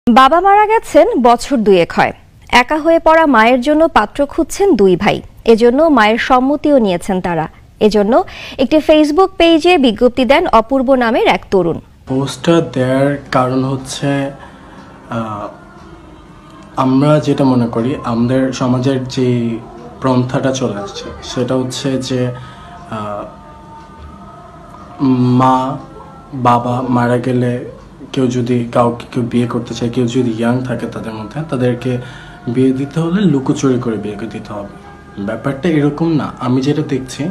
বাবা মারা গেছেন বছর দুয়েক হয়। একা হয়ে পড়া মায়ের জন্য পাত্র খুঁজছেন দুই ভাই। এজন্য মায়ের সম্মতিও নিয়েছেন তারা। এজন্য একটি ফেসবুক পেজে বিজ্ঞপ্তি দেন অপূর্ব নামের এক তরুণ। পোস্টটা দেওয়ার কারণ হচ্ছে আমরা যেটা মনে করি আমাদের সমাজের যে প্রন্থাটা চলে আসছে সেটা হচ্ছে যে মা বাবা মারা গেলে কেউ যদি কাউকে কেউ বিয়ে করতে চায়, কেউ যদি ইয়াং থাকে তাদের মধ্যে, তাদেরকে বিয়ে দিতে হলে লুকোচুরি করে বিয়ে দিতে হবে। ব্যাপারটা এরকম না। আমি যেটা দেখছি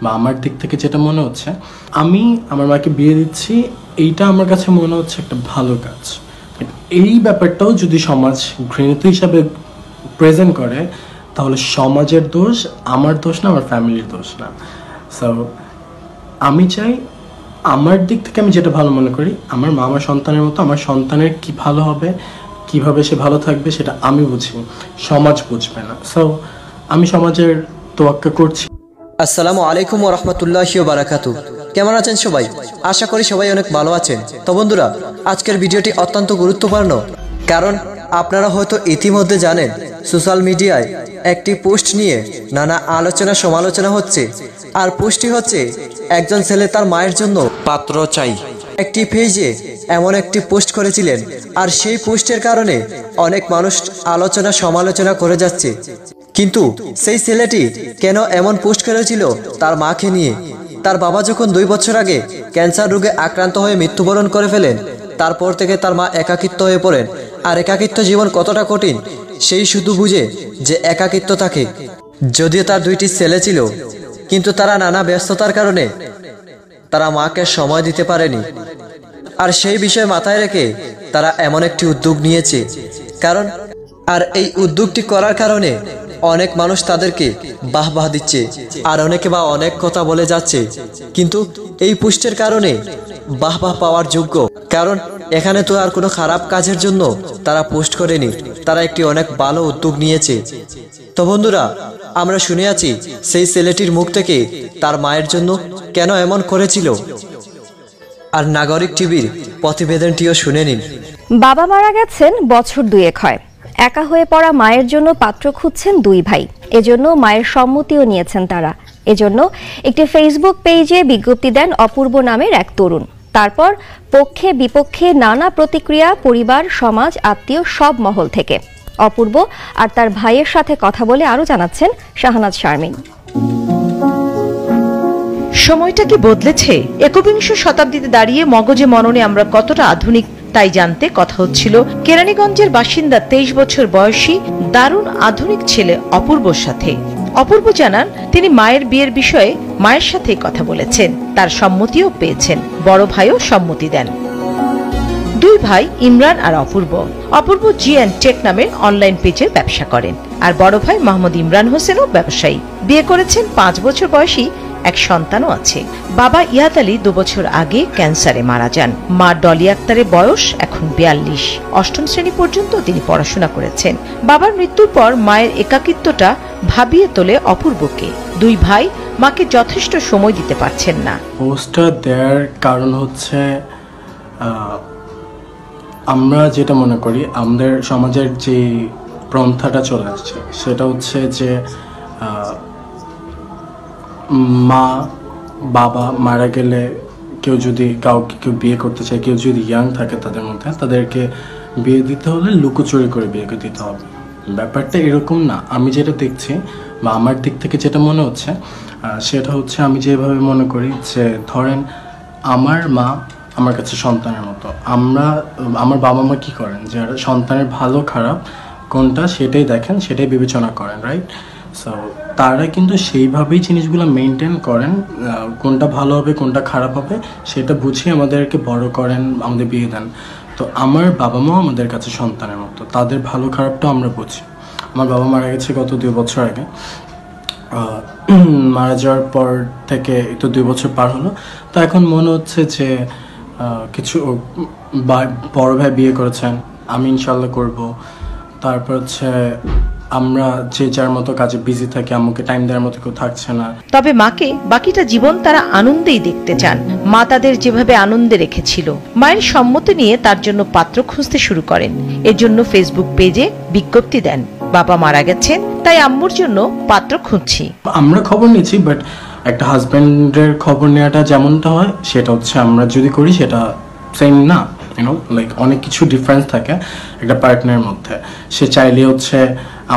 বা আমার দিক থেকে যেটা মনে হচ্ছে, আমি আমার মাকে বিয়ে দিচ্ছি, এইটা আমার কাছে মনে হচ্ছে একটা ভালো কাজ। এই ব্যাপারটাও যদি সমাজ ঘৃণিত হিসাবে প্রেজেন্ট করে তাহলে সমাজের দোষ আমার দোষ না, আমার ফ্যামিলির দোষ না। সো আমি চাই আমার দিক থেকে আমি যেটা ভালো মনে করি, আমার মা আমার সন্তানের মতো, আমার সন্তানের কি ভালো হবে, কিভাবে সে ভালো থাকবে সেটা আমি বুঝি, সমাজ বুঝবে না। সো আমি সমাজের তোয়াক্কা করছি। আসসালামু আলাইকুম ওয়া রাহমাতুল্লাহি ওয়া বারাকাতুহু। কেমন আছেন সবাই? আশা করি সবাই অনেক ভালো আছেন। তো বন্ধুরা, আজকের ভিডিওটি অত্যন্ত গুরুত্বপূর্ণ, কারণ আপনারা হয়তো ইতিমধ্যে জানেন সোশ্যাল মিডিয়ায় একটি পোস্ট নিয়ে নানা আলোচনা সমালোচনা হচ্ছে। আর পোস্টটি হচ্ছে একজন ছেলে তার মায়ের জন্য পাত্র চাই। একটি পেজে এমন একটি পোস্ট করেছিলেন, আর সেই পোস্টের কারণে অনেক মানুষ আলোচনা সমালোচনা করে যাচ্ছে। কিন্তু সেই ছেলেটি কেন এমন পোস্ট করেছিল তার মাকে নিয়ে? তার বাবা যখন 2 বছর আগে ক্যান্সার রোগে আক্রান্ত হয়ে মৃত্যুবরণ করে ফেলেন, তারপর থেকে তার মা একাকিত্ব হয়ে পড়েন। আর একাকিত্ব জীবন কতটা কঠিন সেই শুধু বুঝে যে একাকিত্ব থাকে। যদিও তার 2টি ছেলে ছিল, কিন্তু তারা নানা ব্যস্ততার কারণে তারা মাকে সময় দিতে পারেনি। আর সেই বিষয় মাথায় রেখে তারা এমন একটি উদ্যোগ নিয়েছে। কারণ আর এই উদ্যোগটি করার কারণে অনেক মানুষ তাদেরকে বাহবাহ দিচ্ছে, আর অনেকে বা অনেক কথা বলে যাচ্ছে। কিন্তু এই পোস্টের কারণে বাহবাহ পাওয়ার যোগ্য, কারণ এখানে তো আর কোনো খারাপ কাজের জন্য তারা পোস্ট করেনি, তারা একটি অনেক ভালো উদ্যোগ নিয়েছে। তো বন্ধুরা, আমরা শুনে আছি সেই ছেলেটির মুখ থেকে তার মায়ের জন্য কেন এমন করেছিল। আর নাগরিক টিভির প্রতিবেদনটিও শুনে নিন। বাবা মারা গেছেন বছর দুয়েক হয়। একা হয়ে পড়া মায়ের জন্য পাত্র খুঁজছেন দুই ভাই। এজন্য মায়ের সম্মতিও নিয়েছেন তারা। এজন্য একটি ফেসবুক পেজে বিজ্ঞপ্তি দেন অপূর্ব নামের এক তরুণ। তারপর পক্ষে বিপক্ষে নানা প্রতিক্রিয়া, পরিবার, সমাজ, আত্মীয় সব মহল থেকে। অপূর্ব আর তার ভাইয়ের সাথে কথা বলে আরো জানাচ্ছেন শাহনাজ শারমিন। সময়টা কি বদলেছে? একবিংশ শতাব্দীতে দাঁড়িয়ে মগজে মননে আমরা কতটা আধুনিক তাই জানতে কথা হচ্ছিল কেরানীগঞ্জের বাসিন্দা 23 বছর বয়সী দারুণ আধুনিক ছেলে অপূর্বর সাথে। অপূর্ব জানান তিনি মায়ের বিয়ের বিষয়ে মায়ের সাথে কথা বলেছেন, তার সম্মতিও পেয়েছেন। বড় ভাইও সম্মতি দেন। 2 ভাই ইমরান আর অপূর্ব। অপূর্ব জি&টেক নামের অনলাইন পেজের ব্যবসা করেন, আর বড় ভাই মোহাম্মদ ইমরান হোসেনও ব্যবসায়ী। বিয়ে করেছেন, 5 বছর বয়সী এক সন্তানও আছে। বাবা ইয়াদ আলী 2 বছর আগে ক্যান্সারে মারা যান। মা ডলি আক্তারের বয়স এখন 42। 8ম শ্রেণী পর্যন্ত তিনি পড়াশোনা করেছেন। বাবার মৃত্যুর পর মায়ের একাকিত্বটা ভাবিয়ে তোলে অপূর্বকে। 2 ভাই মাকে যথেষ্ট সময় দিতে পারছেন না। পোস্টটা দেওয়ার কারণ হচ্ছে আমরা যেটা মনে করি আমাদের সমাজের যে প্রন্থাটা চলে আসছে সেটা হচ্ছে যে মা বাবা মারা গেলে কেউ যদি কাউকে কেউ বিয়ে করতে চায়, কেউ যদি ইয়াং থাকে তাদের মধ্যে, তাদেরকে বিয়ে দিতে হলে লুকোচুরি করে বিয়ে দিতে হবে। ব্যাপারটা এরকম না। আমি যেটা দেখছি বা আমার দিক থেকে যেটা মনে হচ্ছে সেটা হচ্ছে, আমি যেভাবে মনে করি যে ধরেন আমার মা আমার কাছে সন্তানের মতো। আমার বাবা মা কী করেন, যে সন্তানের ভালো খারাপ কোনটা সেটাই দেখেন, সেটাই বিবেচনা করেন, রাইট? সো তারা কিন্তু সেইভাবেই জিনিসগুলো মেনটেন করেন, কোনটা ভালো হবে কোনটা খারাপ হবে সেটা বুঝিয়ে আমাদেরকে বড় করেন, আমাদের বিয়ে দেন। তো আমার বাবা মাও আমাদের কাছে সন্তানের মতো, তাদের ভালো খারাপটাও আমরা বুঝি। আমার বাবা মারা গেছে গত 2 বছর আগে। মারা যাওয়ার পর থেকে তো 2 বছর পার হলো। তো এখন মনে হচ্ছে যে কিছু বড় ভাই বিয়ে করেছেন, আমি ইনশাল্লাহ করব। তারপর হচ্ছে আমরা যে যার মতো কাজে বিজি থাকি, আম্মুকে টাইম দেওয়ার মতো কেউ থাকছে না। তবে মাকে বাকিটা জীবন তারা আনন্দেই দেখতে চান। মা তাদের যেভাবে আনন্দে রেখেছিল। মায়ের সম্মতি নিয়ে তার জন্য পাত্র খুঁজতে শুরু করেন। এর জন্য ফেসবুক পেজে বিজ্ঞপ্তি দেন, বাবা মারা গেছেন, তাই আম্মুর জন্য পাত্র খুঁজছি। আমরা খবর নিচ্ছি, বাট একটা হাজব্যান্ডের খবর নেওয়াটা যেমনটা হয় সেটা হচ্ছে আমরা যদি করি সেটা সেম না, লাইক অনেক কিছু ডিফারেন্স থাকে একটা পার্টনারের মধ্যে। সে চাইলে হচ্ছে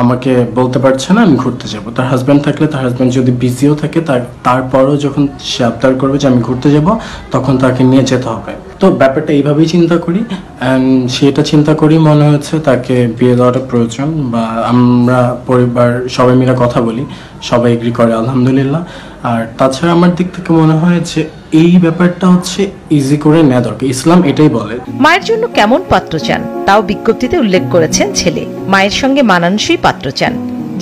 আমাকে বলতে পারছে না আমি ঘুরতে যাব, তার হাজব্যান্ড থাকলে তার হাজব্যান্ড যদি বিজিও থাকে তারপরও যখন সে আবদার করবে যে আমি ঘুরতে যাব, তখন তাকে নিয়ে যেতে হবে। তো ব্যাপারটা এইভাবেই চিন্তা করি, অ্যান্ড সেটা চিন্তা করি মনে হচ্ছে তাকে বিয়ে দেওয়াটা প্রয়োজন, বা আমরা পরিবার সবাই মিলে কথা বলি, সবাই এগ্রি করে আলহামদুলিল্লাহ। আর তাছাড়া আমার দিক থেকে মনে হয় যে এই ব্যাপারটা হচ্ছে ইজি করে নেওয়া দরকার, ইসলাম এটাই বলে। মায়ের জন্য কেমন পাত্র চান তাও বিজ্ঞপ্তিতে উল্লেখ করেছেন ছেলে। মায়ের সঙ্গে মানানসই পাত্র চান।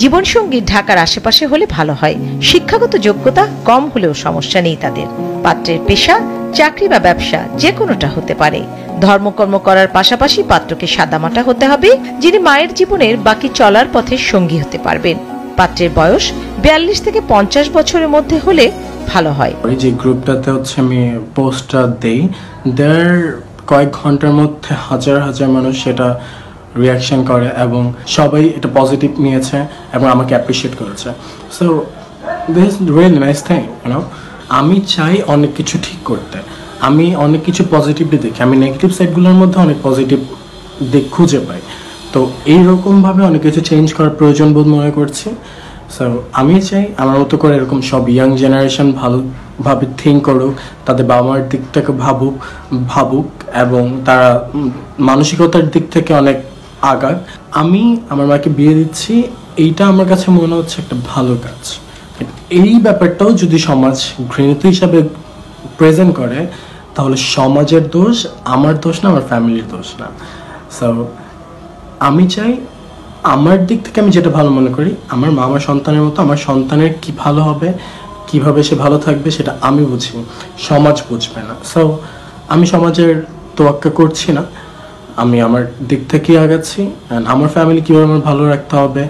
জীবনসঙ্গী ঢাকার আশেপাশে হলে ভালো হয়। শিক্ষাগত যোগ্যতা কম হলেও সমস্যা নেই তাদের। পাত্রের পেশা চাকরি বা ব্যবসা যে কোনোটা হতে পারে। ধর্মকর্ম করার পাশাপাশি পাত্রকে সাদামাটা হতে হবে, যিনি মায়ের জীবনের বাকি চলার পথে সঙ্গী হতে পারবেন। পাত্রের বয়স 42 থেকে 50 বছরের মধ্যে হলে ভালো হয়। যে গ্রুপটাতে হচ্ছে আমি পোস্টটা দেই, কয়েক ঘন্টার মধ্যে হাজার হাজার মানুষ সেটা রিয়াকশন করে এবং সবাই এটা পজিটিভ নিয়েছে এবং আমাকে অ্যাপ্রিসিয়েট করেছে। So this really nice thing, আমি চাই অনেক কিছু ঠিক করতে, আমি অনেক কিছু পজিটিভলি দেখি, আমি নেগেটিভ সাইডগুলোর মধ্যে অনেক পজিটিভ দিক খুঁজে পাই। তো এইরকমভাবে অনেক কিছু চেঞ্জ করার প্রয়োজন বোধ মনে করছি। সো আমি চাই আমার মতো করে এরকম সব ইয়াং জেনারেশন ভালোভাবে থিঙ্ক করুক, তাদের বাবা মার দিকটাকে ভাবুক এবং তারা মানসিকতার দিক থেকে অনেক আগাক। আমি আমার মাকে বিয়ে দিচ্ছি, এইটা আমার কাছে মনে হচ্ছে একটা ভালো কাজ। এই ব্যাপারটাও যদি সমাজ ঘৃণিত হিসাবে প্রেজেন্ট করে, তাহলে সমাজের দোষ আমার দোষ না, আমার ফ্যামিলির দোষ না। সো আমি চাই আমার দিক থেকে আমি যেটা ভালো মনে করি, আমার মা আমার সন্তানের মতো, আমার সন্তানের কি ভালো হবে, কিভাবে সে ভালো থাকবে সেটা আমি বুঝি, সমাজ বুঝবে না। সো আমি সমাজের তোয়াক্কা করছি না, আমি আমার দিক থেকে আগাচ্ছি। অ্যান্ড আমার ফ্যামিলি কীভাবে আমার ভালো রাখতে হবে,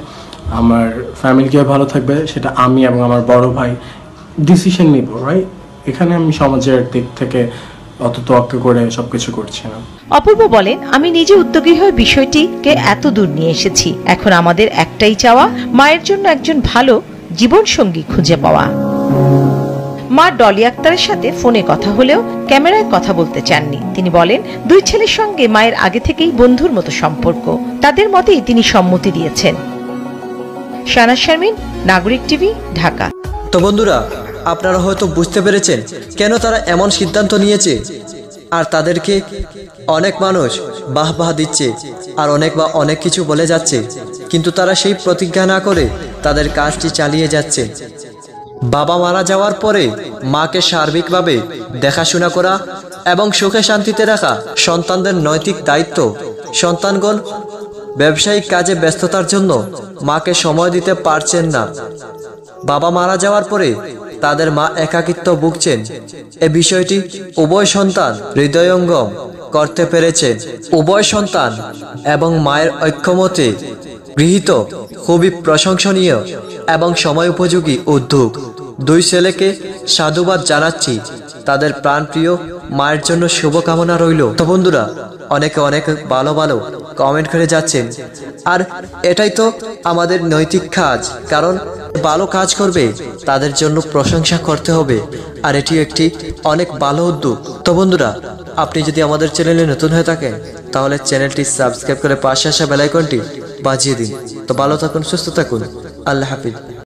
আমার ফ্যামিলি কীভাবে ভালো থাকবে সেটা আমি এবং আমার বড় ভাই ডিসিশন নিব, রাইট? এখানে আমি সমাজের দিক থেকে অত তোয়াক্কা করে সবকিছু করছি না। অপূর্ব বলেন, আমি নিজে উদ্যোগী হয়ে বিষয়টিকে এত দূর নিয়ে এসেছি। এখন আমাদের একটাই চাওয়া, মায়ের জন্য একজন ভালো জীবনসঙ্গী খুঁজে পাওয়া। মা ডলি আক্তারের সাথে ফোনে কথা হলেও ক্যামেরায় কথা বলতে চাননি। তিনি বলেন, দুই ছেলের সঙ্গে মায়ের আগে থেকেই বন্ধুর মতো সম্পর্ক। তাদের মতেই তিনি সম্মতি দিয়েছেন। শাহনাজ শারমিন, নাগরিক টিভি, ঢাকা। তো বন্ধুরা, আপনারা হয়তো বুঝতে পেরেছেন কেন তারা এমন সিদ্ধান্ত নিয়েছে। আর তাদেরকে অনেক মানুষ বাহ দিচ্ছে আর অনেক কিছু বলে যাচ্ছে, কিন্তু তারা সেই প্রতিজ্ঞা না করে তাদের কাজটি চালিয়ে যাচ্ছে। বাবা মারা যাওয়ার পরে মাকে সার্বিকভাবে দেখাশোনা করা এবং সুখে শান্তিতে রাখা সন্তানদের নৈতিক দায়িত্ব। সন্তানগণ ব্যবসায়িক কাজে ব্যস্ততার জন্য মাকে সময় দিতে পারছেন না। বাবা মারা যাওয়ার পরে তাদের মা একাকিত্ব ভুগছেন। এ বিষয়টি উভয় সন্তান হৃদয়ঙ্গম করতে পেরেছে। উভয় সন্তান এবং মায়ের ঐক্যমতে গৃহীত খুবই প্রশংসনীয় এবং সময় উপযোগী উদ্যোগ। দুই ছেলেকে সাধুবাদ জানাচ্ছি। তাদের প্রাণপ্রিয় মায়ের জন্য শুভকামনা রইল। তো বন্ধুরা, অনেকে অনেক ভালো কমেন্ট করে যাচ্ছেন, আর এটাই তো আমাদের নৈতিক কাজ। কারণ ভালো কাজ করবে তাদের জন্য প্রশংসা করতে হবে, আর এটি একটি অনেক ভালো উদ্যোগ। তো বন্ধুরা, আপনি যদি আমাদের চ্যানেলে নতুন হয়ে থাকেন তাহলে চ্যানেলটি সাবস্ক্রাইব করে পাশে আসা বেল আইকনটি বাজিয়ে দিন। তো ভালো থাকুন, সুস্থ থাকুন, আল্লাহ হাফিজ।